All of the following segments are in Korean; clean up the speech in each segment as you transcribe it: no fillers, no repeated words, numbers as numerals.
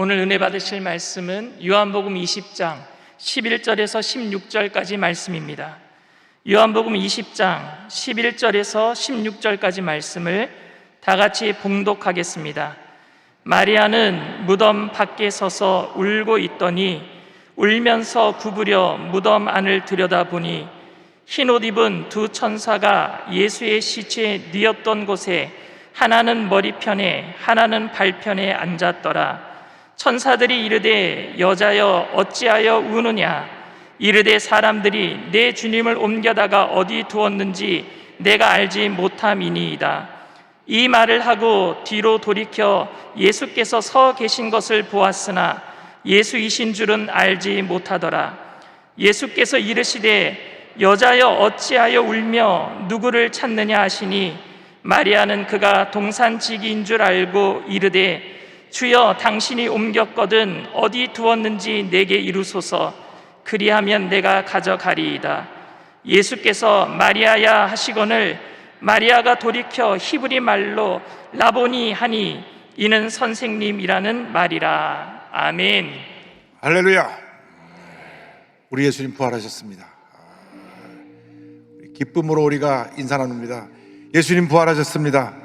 오늘 은혜 받으실 말씀은 요한복음 20장 11절에서 16절까지 말씀입니다. 요한복음 20장 11절에서 16절까지 말씀을 다 같이 봉독하겠습니다. 마리아는 무덤 밖에 서서 울고 있더니 울면서 구부려 무덤 안을 들여다보니 흰옷 입은 두 천사가 예수의 시체 뉘었던 곳에 하나는 머리편에 하나는 발편에 앉았더라. 천사들이 이르되 여자여 어찌하여 우느냐? 이르되 사람들이 내 주님을 옮겨다가 어디 두었는지 내가 알지 못함이니이다. 이 말을 하고 뒤로 돌이켜 예수께서 서 계신 것을 보았으나 예수이신 줄은 알지 못하더라. 예수께서 이르시되 여자여 어찌하여 울며 누구를 찾느냐 하시니 마리아는 그가 동산지기인 줄 알고 이르되 주여 당신이 옮겼거든 어디 두었는지 내게 이루소서. 그리하면 내가 가져가리이다. 예수께서 마리아야 하시거늘 마리아가 돌이켜 히브리 말로 라보니 하니 이는 선생님이라는 말이라. 아멘. 할렐루야. 우리 예수님 부활하셨습니다. 기쁨으로 우리가 인사 나눕니다. 예수님 부활하셨습니다.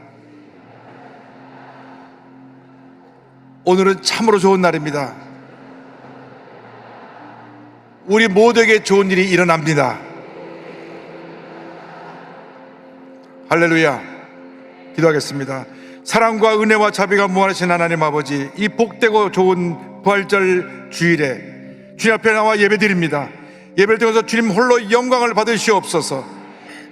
오늘은 참으로 좋은 날입니다. 우리 모두에게 좋은 일이 일어납니다. 할렐루야. 기도하겠습니다. 사랑과 은혜와 자비가 무한하신 하나님 아버지, 이 복되고 좋은 부활절 주일에 주님 앞에 나와 예배드립니다. 예배를 통해서 주님 홀로 영광을 받으시옵소서.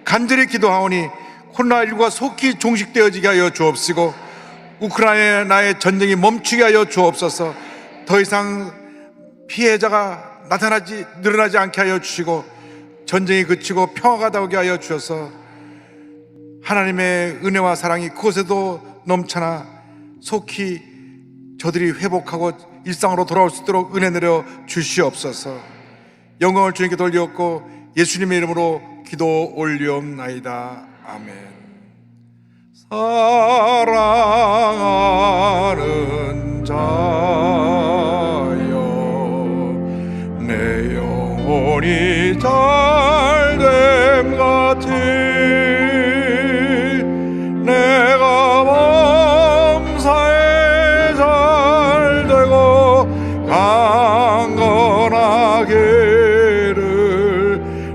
간절히 기도하오니 코로나19가 속히 종식되어지게 하여 주옵시고 우크라이나의 전쟁이 멈추게 하여 주옵소서. 더 이상 피해자가 늘어나지 않게 하여 주시고 전쟁이 그치고 평화가 나오게 하여 주셔서 하나님의 은혜와 사랑이 그곳에도 넘쳐나 속히 저들이 회복하고 일상으로 돌아올 수 있도록 은혜 내려 주시옵소서. 영광을 주님께 돌리옵고 예수님의 이름으로 기도 올리옵나이다. 아멘. 사랑하는 자여 내 영혼이 잘됨 같이 내가 범사에 잘되고 강건하기를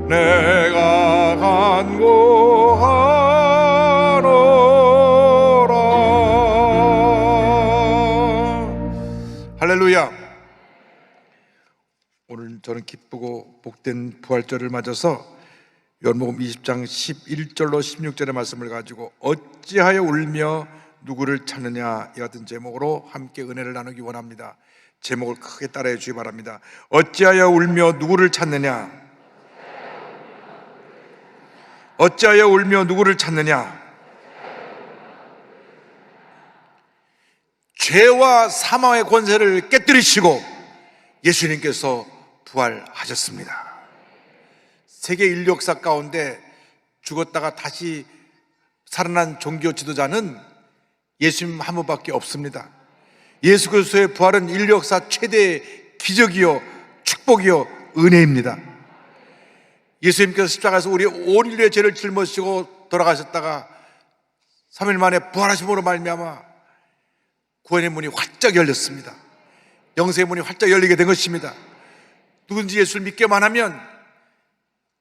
내가 간구하노라. 할렐루야. 오늘 저는 기쁘고 복된 부활절을 맞아서 요한복음 20장 11절로 16절의 말씀을 가지고 어찌하여 울며 누구를 찾느냐 이 같은 제목으로 함께 은혜를 나누기 원합니다. 제목을 크게 따라해 주시기 바랍니다. 어찌하여 울며 누구를 찾느냐? 어찌하여 울며 누구를 찾느냐? 죄와 사망의 권세를 깨뜨리시고 예수님께서 부활하셨습니다. 세계 인류 역사 가운데 죽었다가 다시 살아난 종교 지도자는 예수님 한 분밖에 없습니다. 예수 그리스도의 부활은 인류 역사 최대의 기적이요 축복이요 은혜입니다. 예수님께서 십자가에서 우리 온 인류의 죄를 짊어지시고 돌아가셨다가 3일 만에 부활하심으로 말미암아 구원의 문이 활짝 열렸습니다. 영생의 문이 활짝 열리게 된 것입니다. 누군지 예수를 믿기만 하면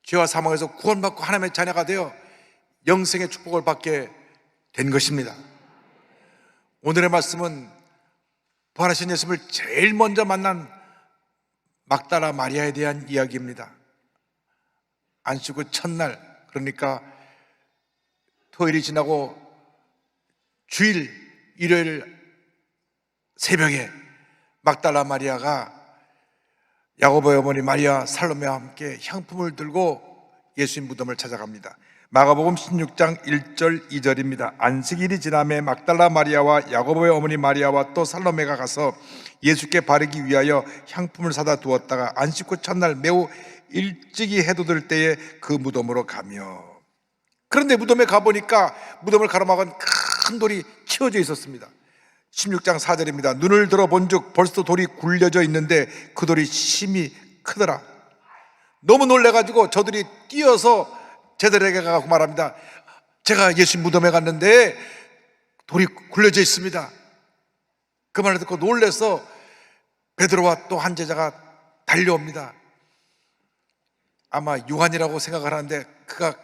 죄와 사망에서 구원받고 하나님의 자녀가 되어 영생의 축복을 받게 된 것입니다. 오늘의 말씀은 부활하신 예수님을 제일 먼저 만난 막달라 마리아에 대한 이야기입니다. 안식 후 첫날, 그러니까 토요일이 지나고 주일 일요일 새벽에 막달라 마리아가 야고보의 어머니 마리아 살로메와 함께 향품을 들고 예수님 무덤을 찾아갑니다. 마가복음 16장 1절 2절입니다. 안식일이 지남에 막달라 마리아와 야고보의 어머니 마리아와 또 살로메가 가서 예수께 바르기 위하여 향품을 사다 두었다가 안식 후 첫날 매우 일찍이 해돋을 때에 그 무덤으로 가며, 그런데 무덤에 가보니까 무덤을 가로막은 큰 돌이 치워져 있었습니다. 16장 4절입니다. 눈을 들어 본즉 벌써 돌이 굴려져 있는데 그 돌이 심히 크더라. 너무 놀래가지고 저들이 뛰어서 제자들에게 가고 말합니다. 제가 예수 무덤에 갔는데 돌이 굴려져 있습니다. 그 말을 듣고 놀래서 베드로와 또 한 제자가 달려옵니다. 아마 요한이라고 생각을 하는데 그가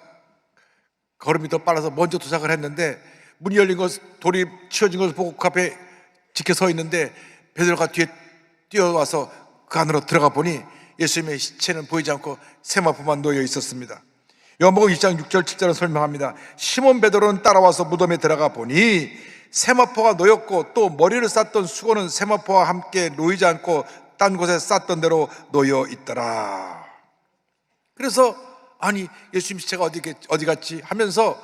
걸음이 더 빨라서 먼저 도착을 했는데 문이 열린 것, 돌이 치워진 것을 보고 그 앞에 지켜 서 있는데 베드로가 뒤에 뛰어와서 그 안으로 들어가 보니 예수님의 시체는 보이지 않고 세마포만 놓여 있었습니다. 요한복음 2장 6절 7절은 설명합니다. 시몬 베드로는 따라와서 무덤에 들어가 보니 세마포가 놓였고 또 머리를 쌌던 수건은 세마포와 함께 놓이지 않고 딴 곳에 쌌던 대로 놓여 있더라. 그래서 아니 예수님 시체가 어디 갔지 하면서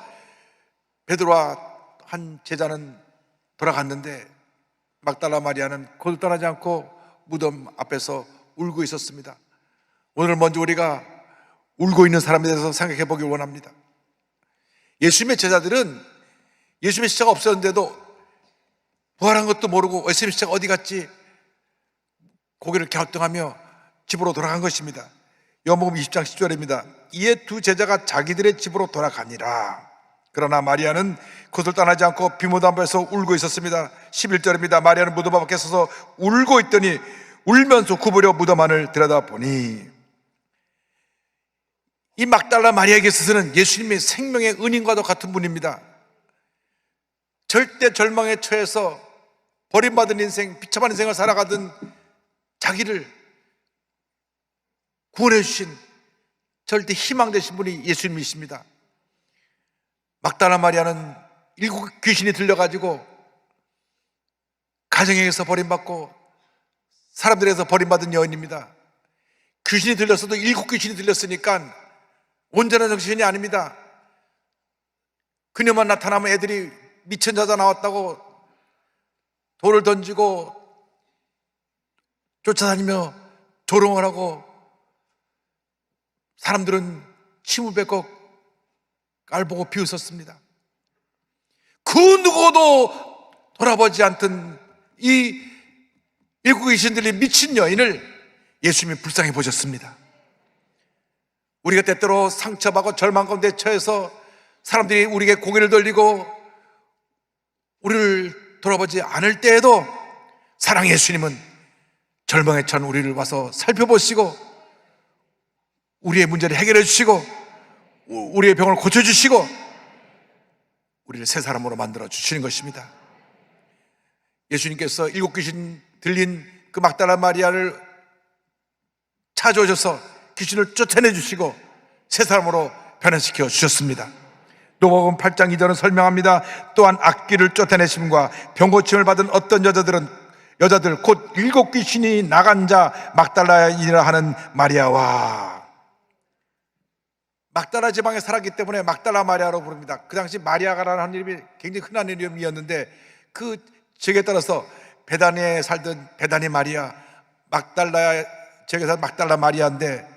베드로와 한 제자는 돌아갔는데 막달라 마리아는 거들 떠나지 않고 무덤 앞에서 울고 있었습니다. 오늘 먼저 우리가 울고 있는 사람에 대해서 생각해 보길 원합니다. 예수님의 제자들은 예수님의 시체가 없었는데도 부활한 것도 모르고 예수님의 시체가 어디 갔지 고개를 갸우뚱하며 집으로 돌아간 것입니다. 요한복음 20장 10절입니다. 이에 두 제자가 자기들의 집으로 돌아가니라. 그러나 마리아는 그것을 떠나지 않고 비무덤 앞에서 울고 있었습니다. 11절입니다. 마리아는 무덤 앞에 서서 울고 있더니 울면서 구부려 무덤 안을 들여다보니 이 막달라 마리아에게 있어서는 예수님의 생명의 은인과도 같은 분입니다. 절대 절망에 처해서 버림받은 인생, 비참한 인생을 살아가던 자기를 구원해 주신 절대 희망 되신 분이 예수님이십니다. 막달라 마리아는 7 귀신이 들려가지고 가정에서 버림받고 사람들에서 버림받은 여인입니다. 귀신이 들렸어도 7 귀신이 들렸으니까 온전한 정신이 아닙니다. 그녀만 나타나면 애들이 미친 여자 나왔다고 돌을 던지고 쫓아다니며 조롱을 하고 사람들은 침을 뱉고 깔보고 비웃었습니다. 그 누구도 돌아보지 않던 이 7 귀신 들린 미친 여인을 예수님이 불쌍히 보셨습니다. 우리가 때때로 상처받고 절망 가운데 처해서 사람들이 우리에게 고개를 돌리고 우리를 돌아보지 않을 때에도 사랑 예수님은 절망에 처한 우리를 와서 살펴보시고 우리의 문제를 해결해 주시고 우리의 병을 고쳐주시고 우리를 새 사람으로 만들어 주시는 것입니다. 예수님께서 7 귀신 들린 그 막달라 마리아를 찾아오셔서 귀신을 쫓아내 주시고 새 사람으로 변화시켜 주셨습니다. 누가복음 8장 2절은 설명합니다. 또한 악귀를 쫓아내심과 병고침을 받은 어떤 여자들 곧 7 귀신이 나간 자 막달라인이라 하는 마리아와 막달라 지방에 살았기 때문에 막달라 마리아로 부릅니다. 그 당시 마리아가라는 이름이 굉장히 흔한 이름이었는데 그 지역에 따라서 베다니에 살던 베다니 마리아, 막달라 지역에서 막달라 마리아인데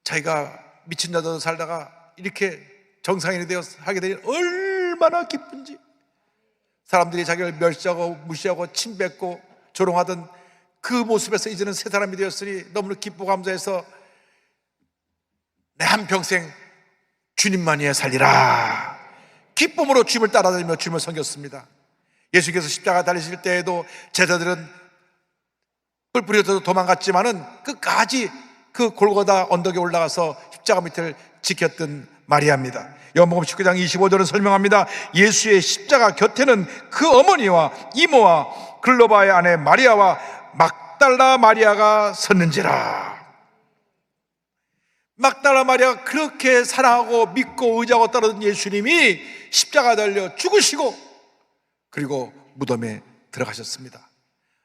자기가 미친 여자로 살다가 이렇게 정상인이 되어 하게 되니 얼마나 기쁜지 사람들이 자기를 멸시하고 무시하고 침뱉고 조롱하던 그 모습에서 이제는 새 사람이 되었으니 너무나 기쁘고 감사해서 내 한평생 주님만 위해 살리라 기쁨으로 주님을 따라다니며 주님을 섬겼습니다. 예수께서 십자가 달리실 때에도 제자들은 뿔뿔이어서 도망갔지만은 끝까지 그 골고다 언덕에 올라가서 십자가 밑을 지켰던 마리아입니다. 요한복음 19장 25절은 설명합니다. 예수의 십자가 곁에는 그 어머니와 이모와 글로바의 아내 마리아와 막달라 마리아가 섰는지라. 막달라 마리아가 그렇게 사랑하고 믿고 의지하고 따르던 예수님이 십자가 달려 죽으시고 그리고 무덤에 들어가셨습니다.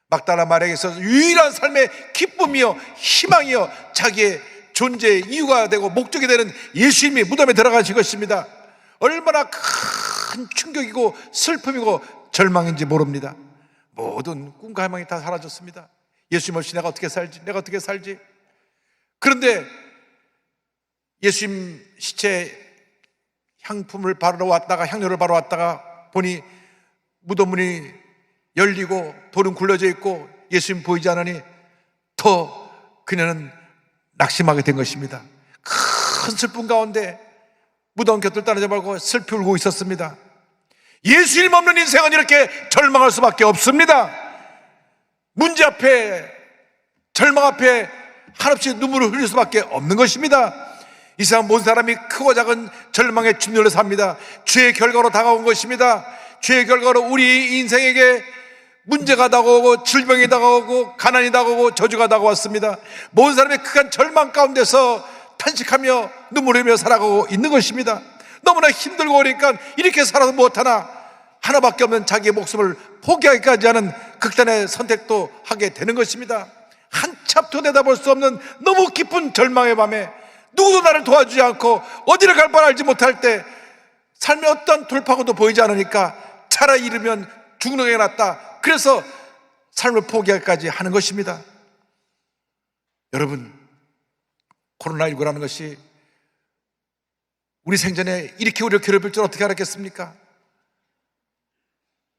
막달라 마리아에게서 유일한 삶의 기쁨이요 희망이요 자기의 존재의 이유가 되고 목적이 되는 예수님이 무덤에 들어가신 것입니다. 얼마나 큰 충격이고 슬픔이고 절망인지 모릅니다. 모든 꿈과 희망이 다 사라졌습니다. 예수님 없이 내가 어떻게 살지? 그런데 예수님 시체 향품을 바르러 왔다가 향료를 바르러 왔다가 보니 무덤 문이 열리고 돌은 굴러져 있고 예수님 보이지 않으니 더 그녀는 낙심하게 된 것입니다. 큰 슬픔 가운데 무더운 곁을 떠나지 말고 슬피 울고 있었습니다. 예수님 없는 인생은 이렇게 절망할 수밖에 없습니다. 문제 앞에, 절망 앞에 한없이 눈물을 흘릴 수밖에 없는 것입니다. 이 세상 모든 사람이 크고 작은 절망에 짓눌려 삽니다. 죄의 결과로 다가온 것입니다. 죄의 결과로 우리 인생에게 문제가 다가오고 질병이 다가오고 가난이 다가오고 저주가 다가왔습니다. 모든 사람이 극한 절망 가운데서 탄식하며 눈물 흘리며 살아가고 있는 것입니다. 너무나 힘들고 그러니까 이렇게 살아도 못하나 하나밖에 없는 자기의 목숨을 포기하기까지 하는 극단의 선택도 하게 되는 것입니다. 한치 앞도 내다볼 수 없는 너무 깊은 절망의 밤에 누구도 나를 도와주지 않고 어디를 갈 바를 알지 못할 때 삶의 어떤 돌파구도 보이지 않으니까 차라리 이르면 죽는 게 낫다. 그래서 삶을 포기하기까지 하는 것입니다. 여러분, 코로나19라는 것이 우리 생전에 이렇게 우리를 괴롭힐 줄 어떻게 알았겠습니까?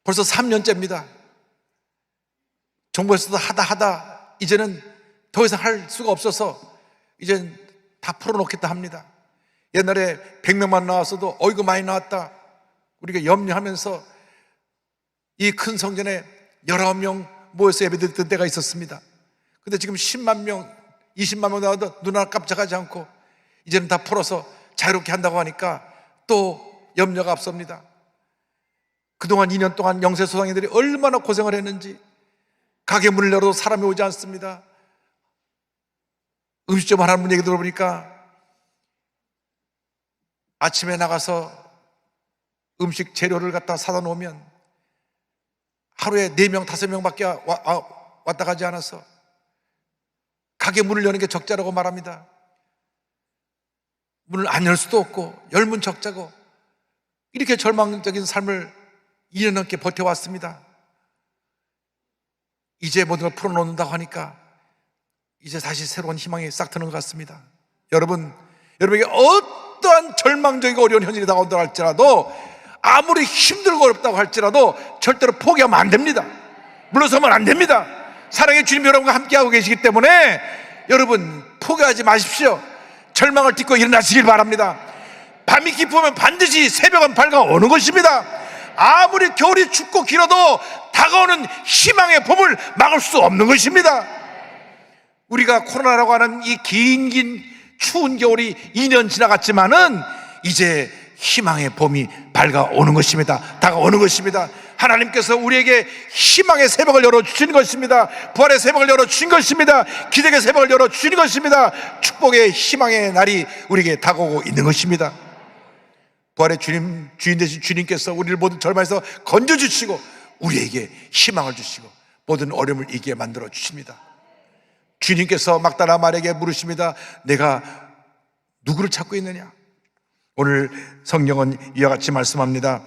벌써 3년째입니다. 정부에서도 하다 이제는 더 이상 할 수가 없어서 이제는 다 풀어놓겠다 합니다. 옛날에 100명만 나왔어도 어이구 많이 나왔다 우리가 염려하면서 이 큰 성전에 19명 모여서 예배드렸던 때가 있었습니다. 근데 지금 10만 명, 20만 명 나와도 눈 하나 깜짝하지 않고 이제는 다 풀어서 자유롭게 한다고 하니까 또 염려가 앞섭니다. 그동안 2년 동안 영세소상인들이 얼마나 고생을 했는지 가게 문을 열어도 사람이 오지 않습니다. 음식점 하나 문 얘기 들어보니까 아침에 나가서 음식 재료를 갖다 사다 놓으면 하루에 4명, 5명밖에 왔다 가지 않아서 가게 문을 여는 게 적자라고 말합니다. 문을 안 열 수도 없고 열문 적자고 이렇게 절망적인 삶을 2년 넘게 버텨왔습니다. 이제 모든 걸 풀어놓는다고 하니까 이제 다시 새로운 희망이 싹 트는 것 같습니다. 여러분에게 어떠한 절망적이고 어려운 현실이 다가온다고 할지라도 아무리 힘들고 어렵다고 할지라도 절대로 포기하면 안 됩니다. 물러서면 안 됩니다. 사랑의 주님 여러분과 함께하고 계시기 때문에 여러분 포기하지 마십시오. 절망을 딛고 일어나시길 바랍니다. 밤이 깊으면 반드시 새벽은 밝아오는 것입니다. 아무리 겨울이 춥고 길어도 다가오는 희망의 봄을 막을 수 없는 것입니다. 우리가 코로나라고 하는 이 긴 추운 겨울이 2년 지나갔지만은 이제 희망의 봄이 밝아오는 것입니다. 다가오는 것입니다. 하나님께서 우리에게 희망의 새벽을 열어주신 것입니다. 부활의 새벽을 열어주신 것입니다. 기적의 새벽을 열어주신 것입니다. 축복의 희망의 날이 우리에게 다가오고 있는 것입니다. 부활의 주님, 주인 되신 주님께서 우리를 모든 절망에서 건져주시고 우리에게 희망을 주시고 모든 어려움을 이기게 만들어 주십니다. 주님께서 막달라 마리아에게 물으십니다. 내가 누구를 찾고 있느냐? 오늘 성경은 이와 같이 말씀합니다.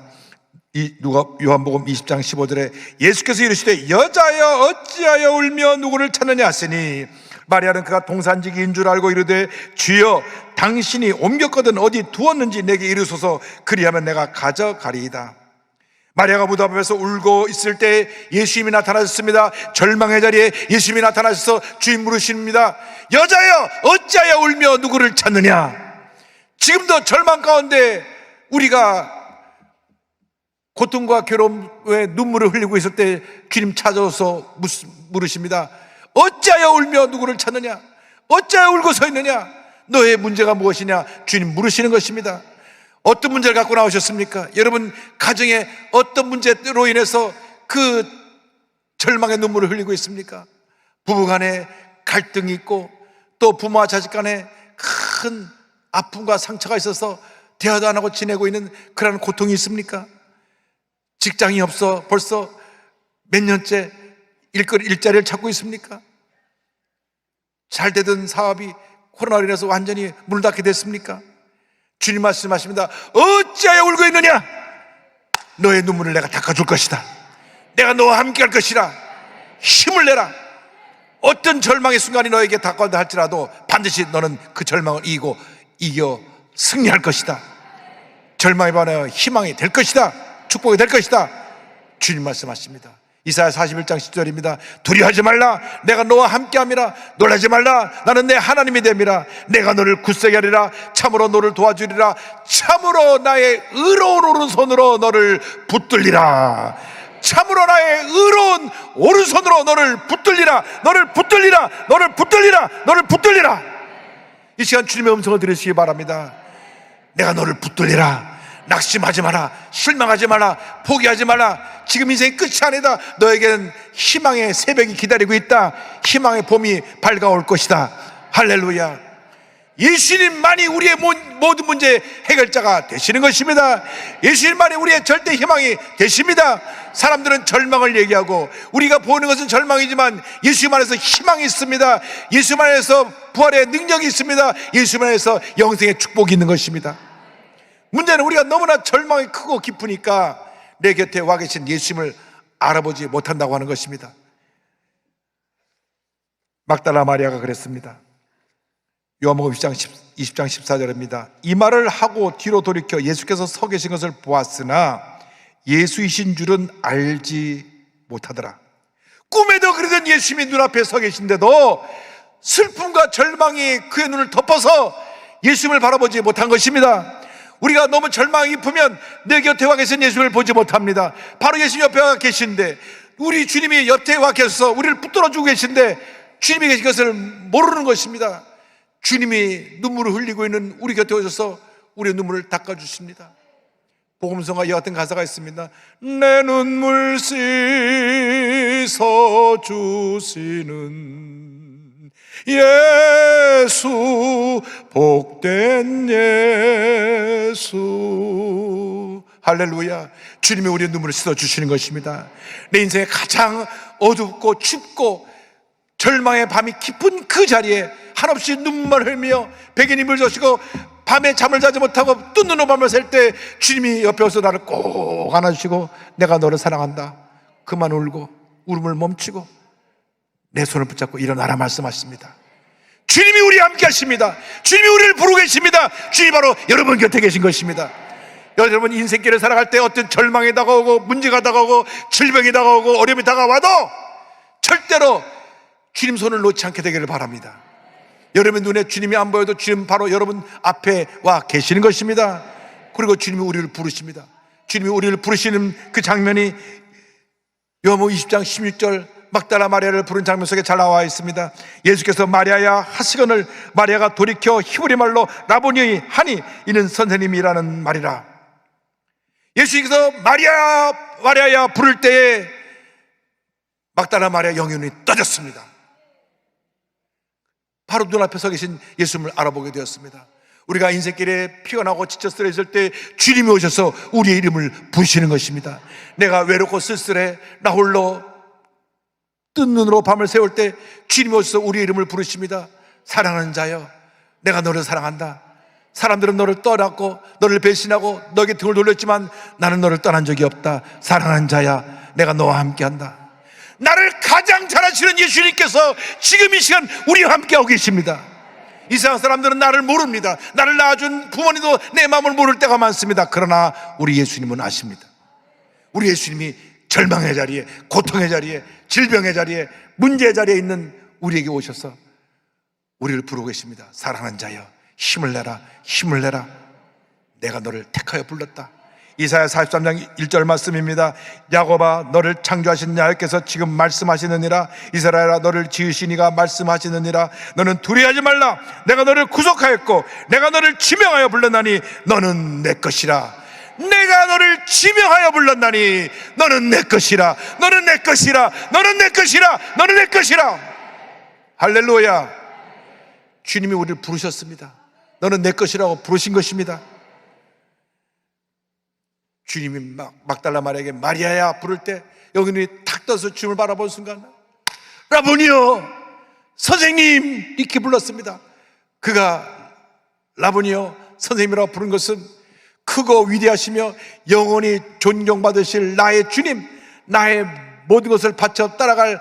요한복음 20장 15절에 예수께서 이르시되 여자여 어찌하여 울며 누구를 찾느냐 하시니 마리아는 그가 동산지기인 줄 알고 이르되 주여 당신이 옮겼거든 어디 두었는지 내게 이르소서 그리하면 내가 가져가리이다. 마리아가 무덤 앞에서 울고 있을 때 예수님이 나타나셨습니다. 절망의 자리에 예수님이 나타나셔서 주인 물으십니다. 여자여 어찌하여 울며 누구를 찾느냐? 지금도 절망 가운데 우리가 고통과 괴로움에 눈물을 흘리고 있을 때 주님 찾아오서 물으십니다. 어찌하여 울며 누구를 찾느냐? 어찌하여 울고 서 있느냐? 너의 문제가 무엇이냐? 주님 물으시는 것입니다. 어떤 문제를 갖고 나오셨습니까? 여러분 가정에 어떤 문제로 인해서 그 절망의 눈물을 흘리고 있습니까? 부부간에 갈등이 있고 또 부모와 자식 간에 큰 아픔과 상처가 있어서 대화도 안 하고 지내고 있는 그런 고통이 있습니까? 직장이 없어 벌써 몇 년째 일자리를 찾고 있습니까? 잘 되던 사업이 코로나로 인해서 완전히 문을 닫게 됐습니까? 주님 말씀하십니다. 어찌하여 울고 있느냐? 너의 눈물을 내가 닦아줄 것이다. 내가 너와 함께 할 것이라. 힘을 내라. 어떤 절망의 순간이 너에게 다가온다 할지라도 반드시 너는 그 절망을 이겨 승리할 것이다. 절망에 반하여 희망이 될 것이다. 축복이 될 것이다. 주님 말씀하십니다. 이사야 41장 10절입니다. 두려워하지 말라, 내가 너와 함께함이라. 놀라지 말라, 나는 내 하나님이 됨이라. 내가 너를 굳세게 하리라. 참으로 너를 도와주리라. 참으로 나의 의로운 오른손으로 너를 붙들리라. 참으로 나의 의로운 오른손으로 너를 붙들리라. 너를 붙들리라. 너를 붙들리라. 너를 붙들리라. 이 시간 주님의 음성을 들으시기 바랍니다. 내가 너를 붙들리라. 낙심하지 마라. 실망하지 마라. 포기하지 마라. 지금 인생이 끝이 아니다. 너에게는 희망의 새벽이 기다리고 있다. 희망의 봄이 밝아올 것이다. 할렐루야. 예수님만이 우리의 모든 문제의 해결자가 되시는 것입니다. 예수님만이 우리의 절대 희망이 되십니다. 사람들은 절망을 얘기하고 우리가 보는 것은 절망이지만 예수님 안에서 희망이 있습니다. 예수님 안에서 부활의 능력이 있습니다. 예수님 안에서 영생의 축복이 있는 것입니다. 문제는 우리가 너무나 절망이 크고 깊으니까 내 곁에 와 계신 예수님을 알아보지 못한다고 하는 것입니다. 막달라 마리아가 그랬습니다. 요한복음 20장 14절입니다. 이 말을 하고 뒤로 돌이켜 예수께서 서 계신 것을 보았으나 예수이신 줄은 알지 못하더라. 꿈에도 그러던 예수님이 눈앞에 서 계신데도 슬픔과 절망이 그의 눈을 덮어서 예수님을 바라보지 못한 것입니다. 우리가 너무 절망이 깊으면 내 곁에 와 계신 예수님을 보지 못합니다. 바로 예수님 옆에 와 계신데, 우리 주님이 옆에 와 계셔서 우리를 붙들어주고 계신데 주님이 계신 것을 모르는 것입니다. 주님이 눈물을 흘리고 있는 우리 곁에 오셔서 우리의 눈물을 닦아주십니다. 복음성가 이와 같은 가사가 있습니다. 내 눈물 씻어주시는 예수, 복된 예수. 할렐루야. 주님이 우리의 눈물을 씻어주시는 것입니다. 내 인생의 가장 어둡고 춥고 절망의 밤이 깊은 그 자리에 한없이 눈물만 흘리며 백인 힘을 젖히고 밤에 잠을 자지 못하고 뜬 눈으로 밤을 샐 때 주님이 옆에 와서 나를 꼭 안아주시고 내가 너를 사랑한다. 그만 울고 울음을 멈추고 내 손을 붙잡고 일어나라 말씀하십니다. 주님이 우리와 함께 하십니다. 주님이 우리를 부르고 계십니다. 주님이 바로 여러분 곁에 계신 것입니다. 여러분 인생길을 살아갈 때 어떤 절망이 다가오고 문제가 다가오고 질병이 다가오고 어려움이 다가와도 절대로 주님 손을 놓지 않게 되기를 바랍니다. 여러분 눈에 주님이 안 보여도 주님 바로 여러분 앞에 와 계시는 것입니다. 그리고 주님이 우리를 부르십니다. 주님이 우리를 부르시는 그 장면이 요한복음 20장 16절 막달라 마리아를 부른 장면 속에 잘 나와 있습니다. 예수께서 마리아야 하시거늘 마리아가 돌이켜 히브리 말로 라보니 하니 이는 선생님이라는 말이라. 예수께서 마리아야 부를 때에 막달라 마리아 영혼이 떠졌습니다. 바로 눈앞에 서 계신 예수님을 알아보게 되었습니다. 우리가 인생길에 피곤하고 지쳐 쓰러졌을 때 주님이 오셔서 우리의 이름을 부르시는 것입니다. 내가 외롭고 쓸쓸해 나 홀로 뜬 눈으로 밤을 새울 때 주님이 오셔서 우리의 이름을 부르십니다. 사랑하는 자여, 내가 너를 사랑한다. 사람들은 너를 떠났고 너를 배신하고 너에게 등을 돌렸지만 나는 너를 떠난 적이 없다. 사랑하는 자야, 내가 너와 함께한다. 나를 가장 잘 아시는 예수님께서 지금 이 시간 우리와 함께하고 계십니다. 이 세상 사람들은 나를 모릅니다. 나를 낳아준 부모님도 내 마음을 모를 때가 많습니다. 그러나 우리 예수님은 아십니다. 우리 예수님이 절망의 자리에, 고통의 자리에, 질병의 자리에, 문제의 자리에 있는 우리에게 오셔서 우리를 부르고 계십니다. 사랑하는 자여, 힘을 내라, 힘을 내라. 내가 너를 택하여 불렀다. 이사야 43장 1절 말씀입니다. 야곱아, 너를 창조하신 야훼께서 지금 말씀하시느니라. 이스라엘아, 너를 지으신 이가 말씀하시느니라. 너는 두려워하지 말라. 내가 너를 구속하였고 내가 너를 지명하여 불렀나니 너는 내 것이라. 내가 너를 지명하여 불렀나니 너는 내 것이라. 너는 내 것이라. 너는 내 것이라. 너는 내 것이라. 할렐루야. 주님이 우리를 부르셨습니다. 너는 내 것이라고 부르신 것입니다. 주님이 막달라 마리아에게 마리아야 부를 때 여기는 탁 떠서 주님을 바라본 순간 라보니요, 선생님 이렇게 불렀습니다. 그가 라보니요, 선생님이라고 부른 것은 크고 위대하시며 영원히 존경받으실 나의 주님, 나의 모든 것을 바쳐 따라갈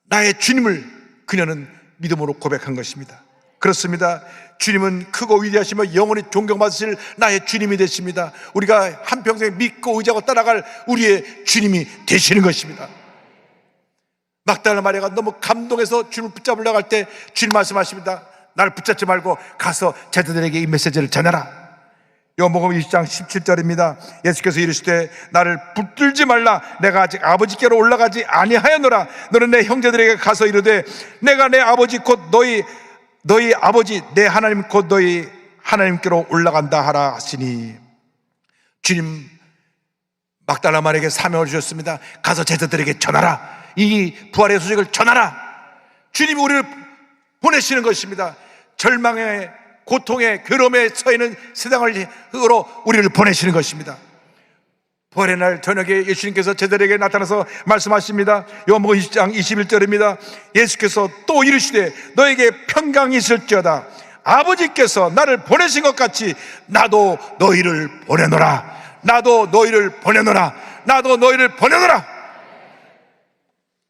나의 주님을 그녀는 믿음으로 고백한 것입니다. 그렇습니다. 주님은 크고 위대하시며 영원히 존경받으실 나의 주님이 되십니다. 우리가 한평생 믿고 의지하고 따라갈 우리의 주님이 되시는 것입니다. 막달라 마리아가 너무 감동해서 주님을 붙잡으려고 할 때 주님 말씀하십니다. 나를 붙잡지 말고 가서 제자들에게 이 메시지를 전해라. 요한복음 20장 17절입니다. 예수께서 이르시되 나를 붙들지 말라. 내가 아직 아버지께로 올라가지 아니하였노라. 너는 내 형제들에게 가서 이르되 내가 내 아버지 곧 너희 아버지 내 하나님 곧 너희 하나님께로 올라간다 하라 하시니, 주님 막달라 마리아에게 사명을 주셨습니다. 가서 제자들에게 전하라. 이 부활의 소식을 전하라. 주님이 우리를 보내시는 것입니다. 절망의 고통의 괴로움에 서 있는 세상으로 우리를 보내시는 것입니다. 부활의 날 저녁에 예수님께서 제자들에게 나타나서 말씀하십니다. 요한복음 20장 21절입니다. 예수께서 또 이르시되 너에게 평강이 있을지어다. 아버지께서 나를 보내신 것 같이 나도 너희를 보내노라. 나도 너희를 보내노라. 나도 너희를 보내노라.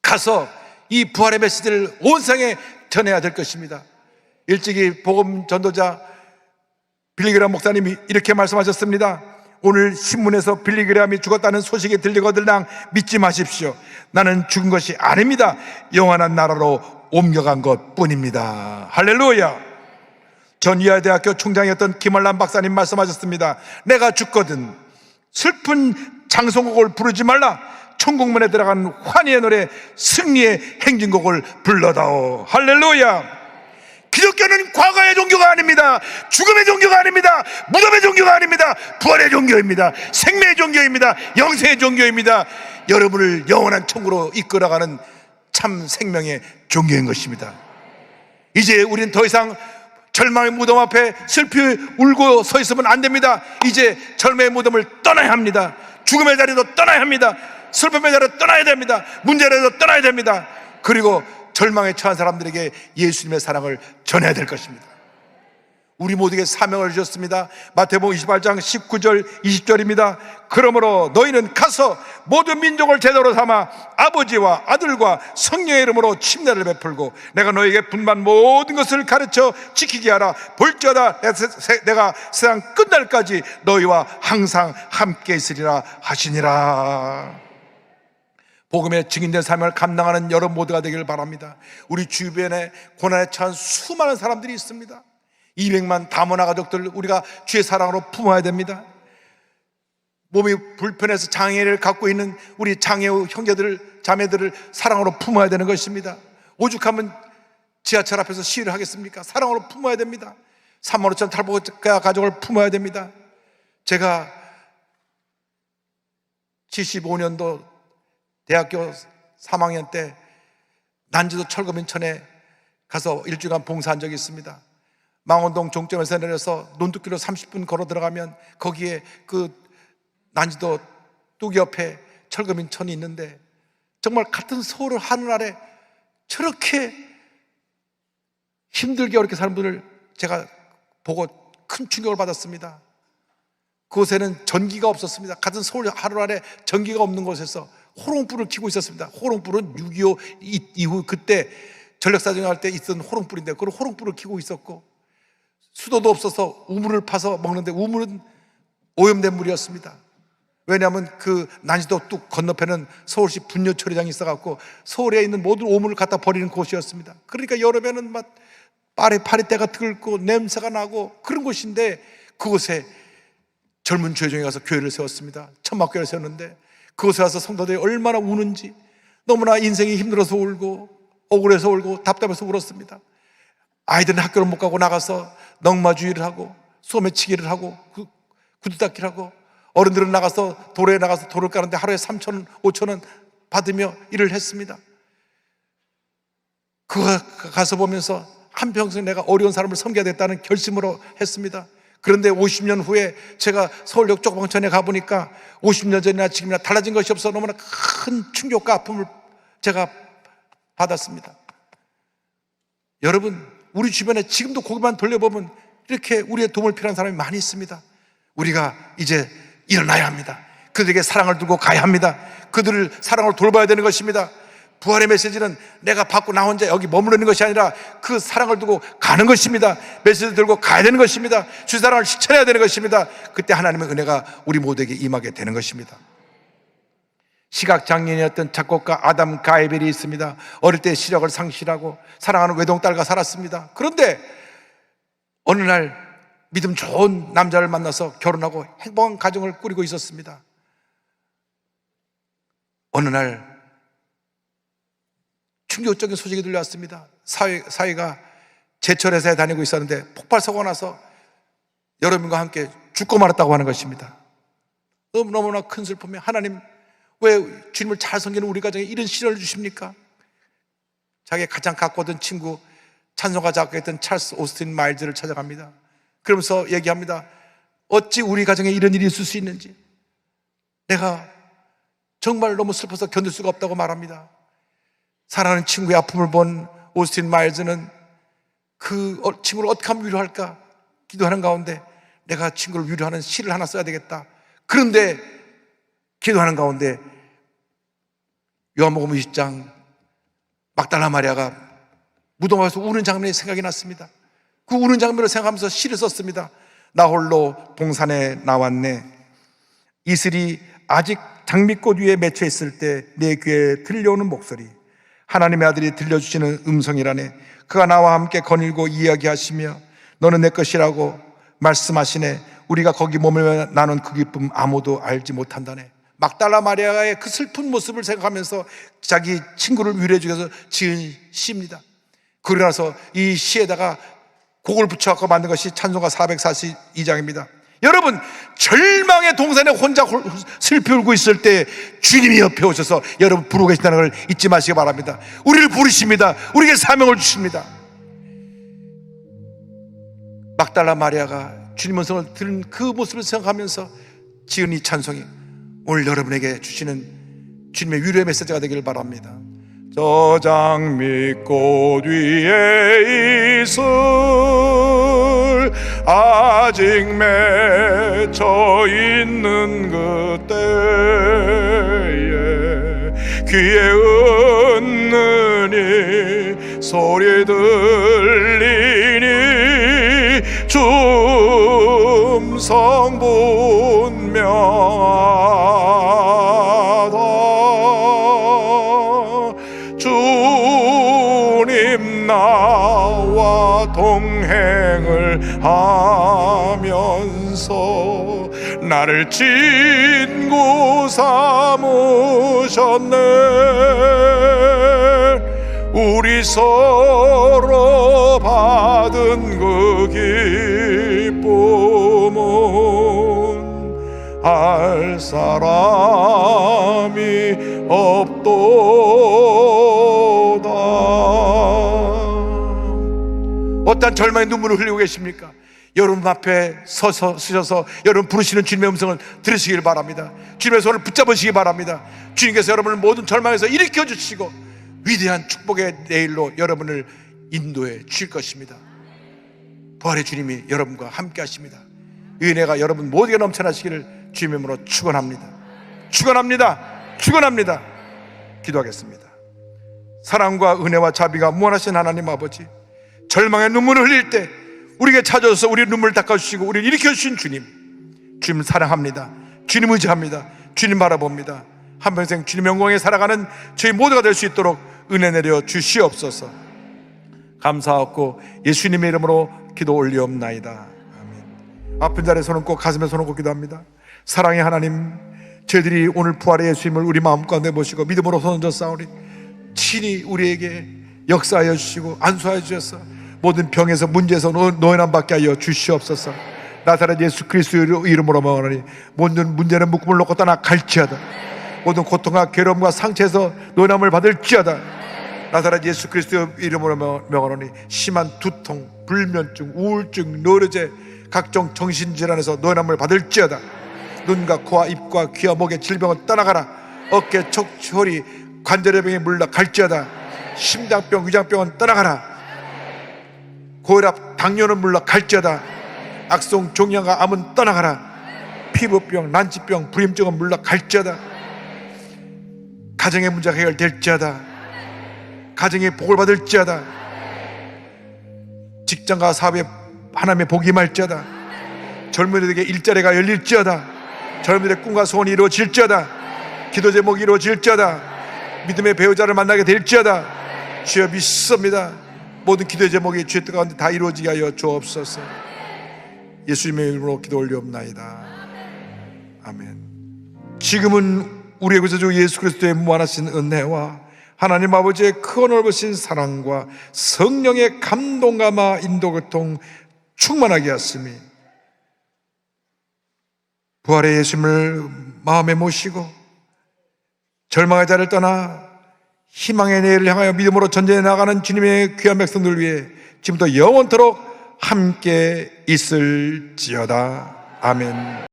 가서 이 부활의 메시지를 온 세상에 전해야 될 것입니다. 일찍이 복음 전도자 빌리그레함 목사님이 이렇게 말씀하셨습니다. 오늘 신문에서 빌리그레함이 죽었다는 소식이 들리거들랑 믿지 마십시오. 나는 죽은 것이 아닙니다. 영원한 나라로 옮겨간 것 뿐입니다. 할렐루야. 전 이하대학교 총장이었던 김한란 박사님 말씀하셨습니다. 내가 죽거든 슬픈 장송곡을 부르지 말라. 천국문에 들어간 환희의 노래 승리의 행진곡을 불러다오. 할렐루야. 기독교는 과거의 종교가 아닙니다. 죽음의 종교가 아닙니다. 무덤의 종교가 아닙니다. 부활의 종교입니다. 생명의 종교입니다. 영생의 종교입니다. 여러분을 영원한 천국으로 이끌어가는 참 생명의 종교인 것입니다. 이제 우리는 더 이상 절망의 무덤 앞에 슬피 울고 서 있으면 안 됩니다. 이제 절망의 무덤을 떠나야 합니다. 죽음의 자리도 떠나야 합니다. 슬픔의 자리도 떠나야 됩니다. 문제라도 떠나야 됩니다. 그리고 절망에 처한 사람들에게 예수님의 사랑을 전해야 될 것입니다. 우리 모두에게 사명을 주셨습니다. 마태복음 28장 19절 20절입니다. 그러므로 너희는 가서 모든 민족을 제자로 삼아 아버지와 아들과 성령의 이름으로 침례를 베풀고 내가 너희에게 분반 모든 것을 가르쳐 지키게 하라. 볼지어다 내가 세상 끝날까지 너희와 항상 함께 있으리라 하시니라. 복음의 증인된 삶을 감당하는 여러분 모두가 되기를 바랍니다. 우리 주변에 고난에 처한 수많은 사람들이 있습니다. 200만 다문화 가족들 우리가 주의 사랑으로 품어야 됩니다. 몸이 불편해서 장애를 갖고 있는 우리 장애우 형제들 자매들을 사랑으로 품어야 되는 것입니다. 오죽하면 지하철 앞에서 시위를 하겠습니까? 사랑으로 품어야 됩니다. 3만 5천 탈북자 가족을 품어야 됩니다. 제가 75년도 대학교 3학년 때 난지도 철거민천에 가서 일주일간 봉사한 적이 있습니다. 망원동 종점에서 내려서 논두길로 30분 걸어 들어가면 거기에 그 난지도 뚝 옆에 철거민천이 있는데 정말 같은 서울 하늘 아래 저렇게 힘들게 어렵게 사는 분을 제가 보고 큰 충격을 받았습니다. 그곳에는 전기가 없었습니다. 같은 서울 하늘 아래 전기가 없는 곳에서 호롱불을 켜고 있었습니다. 호롱불은 6.25 이후 그때 전력사정할 때 있던 호롱불인데 그런 호롱불을 켜고 있었고 수도도 없어서 우물을 파서 먹는데 우물은 오염된 물이었습니다. 왜냐하면 그 난지도 뚝 건너편은 서울시 분뇨 처리장이 있어갖고 서울에 있는 모든 오물을 갖다 버리는 곳이었습니다. 그러니까 여름에는 막 파리떼가 들고 냄새가 나고 그런 곳인데 그곳에 젊은 교회종에 가서 교회를 세웠습니다. 천막교회를 세웠는데 그곳에 와서 성도들이 얼마나 우는지 너무나 인생이 힘들어서 울고 억울해서 울고 답답해서 울었습니다. 아이들은 학교를 못 가고 나가서 넝마주의를 하고 소매치기를 하고 구두닦기를 하고 어른들은 나가서 도로에 나가서 돌을 까는데 하루에 3,000원, 5,000원 받으며 일을 했습니다. 그거 가서 보면서 한평생 내가 어려운 사람을 섬겨야 됐다는 결심으로 했습니다. 그런데 50년 후에 제가 서울역 쪽방천에 가보니까 50년 전이나 지금이나 달라진 것이 없어 너무나 큰 충격과 아픔을 제가 받았습니다. 여러분, 우리 주변에 지금도 고개만 돌려보면 이렇게 우리의 도움을 필요한 사람이 많이 있습니다. 우리가 이제 일어나야 합니다. 그들에게 사랑을 두고 가야 합니다. 그들을 사랑으로 돌봐야 되는 것입니다. 부활의 메시지는 내가 받고 나 혼자 여기 머무르는 것이 아니라 그 사랑을 두고 가는 것입니다. 메시지를 들고 가야 되는 것입니다. 주 사랑을 실천해야 되는 것입니다. 그때 하나님의 은혜가 우리 모두에게 임하게 되는 것입니다. 시각장애인이었던 작곡가 아담 가이벨이 있습니다. 어릴 때 시력을 상실하고 사랑하는 외동딸과 살았습니다. 그런데 어느 날 믿음 좋은 남자를 만나서 결혼하고 행복한 가정을 꾸리고 있었습니다. 어느 날 충격적인 소식이 들려왔습니다. 사위가 제철회사에 다니고 있었는데 폭발사고가 나서 여러분과 함께 죽고 말았다고 하는 것입니다. 너무나 큰 슬픔에 하나님 왜 주님을 잘 섬기는 우리 가정에 이런 시련을 주십니까? 자기의 가장 가까웠던 친구 찬송가 작곡했던 찰스 오스틴 마일즈를 찾아갑니다. 그러면서 얘기합니다. 어찌 우리 가정에 이런 일이 있을 수 있는지 내가 정말 너무 슬퍼서 견딜 수가 없다고 말합니다. 사랑하는 친구의 아픔을 본 오스틴 마일즈는 그 친구를 어떻게 하면 위로할까 기도하는 가운데 내가 친구를 위로하는 시를 하나 써야 되겠다. 그런데 기도하는 가운데 요한복음 20장 막달라 마리아가 무덤에서 우는 장면이 생각이 났습니다. 그 우는 장면을 생각하면서 시를 썼습니다. 나 홀로 동산에 나왔네. 이슬이 아직 장미꽃 위에 맺혀 있을 때 내 귀에 들려오는 목소리, 하나님의 아들이 들려주시는 음성이라네. 그가 나와 함께 거닐고 이야기하시며 너는 내 것이라고 말씀하시네. 우리가 거기 머물며 나는 그 기쁨 아무도 알지 못한다네. 막달라 마리아의 그 슬픈 모습을 생각하면서 자기 친구를 위로해 주기 위해서 지은 시입니다. 그러고 나서 이 시에다가 곡을 붙여갖고 만든 것이 찬송가 442장입니다. 여러분, 절망의 동산에 혼자 슬피 울고 있을 때 주님이 옆에 오셔서 여러분 부르고 계신다는 걸 잊지 마시기 바랍니다. 우리를 부르십니다. 우리에게 사명을 주십니다. 막달라 마리아가 주님 음성을 들은 그 모습을 생각하면서 지은 이 찬송이 오늘 여러분에게 주시는 주님의 위로의 메시지가 되기를 바랍니다. 저 장미꽃 위에 있을 아직 맺혀 있는 그때에 귀에 은느니 소리 들리니 춤성 분명하다. 주님 나와 동행을 하면서 나를 친구 삼으셨네. 우리 서로 받은 그 기쁨은 알 사람이 없도다. 어떤 절망의 눈물을 흘리고 계십니까? 여러분 앞에 서셔서 여러분 부르시는 주님의 음성을 들으시길 바랍니다. 주님의 손을 붙잡으시기 바랍니다. 주님께서 여러분을 모든 절망에서 일으켜 주시고 위대한 축복의 내일로 여러분을 인도해 주실 것입니다. 부활의 주님이 여러분과 함께 하십니다. 은혜가 여러분 모두에게 넘쳐나시기를 주님의 이름으로 축원합니다. 축원합니다. 축원합니다. 기도하겠습니다. 사랑과 은혜와 자비가 무한하신 하나님 아버지, 절망의 눈물을 흘릴 때 우리에게 찾아오셔서 우리의 눈물을 닦아주시고 우리를 일으켜주신 주님, 주님 사랑합니다. 주님 의지합니다. 주님 바라봅니다. 한평생 주님 영광에 살아가는 저희 모두가 될 수 있도록 은혜 내려 주시옵소서. 감사하고 예수님의 이름으로 기도 올리옵나이다. 아멘. 아픈 자리에 손을 꼭 가슴에 손을 꼭 기도합니다. 사랑의 하나님, 저희들이 오늘 부활의 예수님을 우리 마음 가운데 모시고 믿음으로 손 얹어 싸우니 친히 우리에게 역사하여 주시고 안수하여 주셔서 모든 병에서 문제에서 노연함 받게 하여 주시옵소서. 나사렛 예수 그리스도의 이름으로 명하노니 모든 문제는 묶음을 놓고 떠나 갈지어다. 모든 고통과 괴로움과 상처에서 노연함을 받을지어다. 나사렛 예수 그리스도의 이름으로 명하노니 심한 두통, 불면증, 우울증, 노르제, 각종 정신질환에서 노연함을 받을지어다. 눈과 코와 입과 귀와 목의 질병은 떠나가라. 어깨, 척추, 관절의 병이 물러갈지어다. 심장병, 위장병은 떠나가라. 고혈압, 당뇨는 물러갈지어다. 악성 종양과 암은 떠나가라. 피부병, 난치병, 불임증은 물러갈지어다. 가정의 문제가 해결될지어다. 가정의 복을 받을지어다. 직장과 사업에 하나님의 복이 임할지어다. 젊은이들에게 일자리가 열릴지어다. 젊은이들의 꿈과 소원이 이루어질지어다. 기도 제목이 이루어질지어다. 믿음의 배우자를 만나게 될지어다. 주여 믿습니다. 모든 기도 제목이 주의 뜻 가운데 다 이루어지게 하여 주옵소서. 예수님의 이름으로 기도 올리옵나이다. 아멘. 지금은 우리의 구세주 예수 그리스도의 무한하신 은혜와 하나님 아버지의 크고 넓으신 사랑과 성령의 감동감화 인도교통 충만하게 하시니 부활의 예수님을 마음에 모시고 절망의 자를 떠나 희망의 내일을 향하여 믿음으로 전진해 나가는 주님의 귀한 백성들 위해 지금부터 영원토록 함께 있을지어다. 아멘.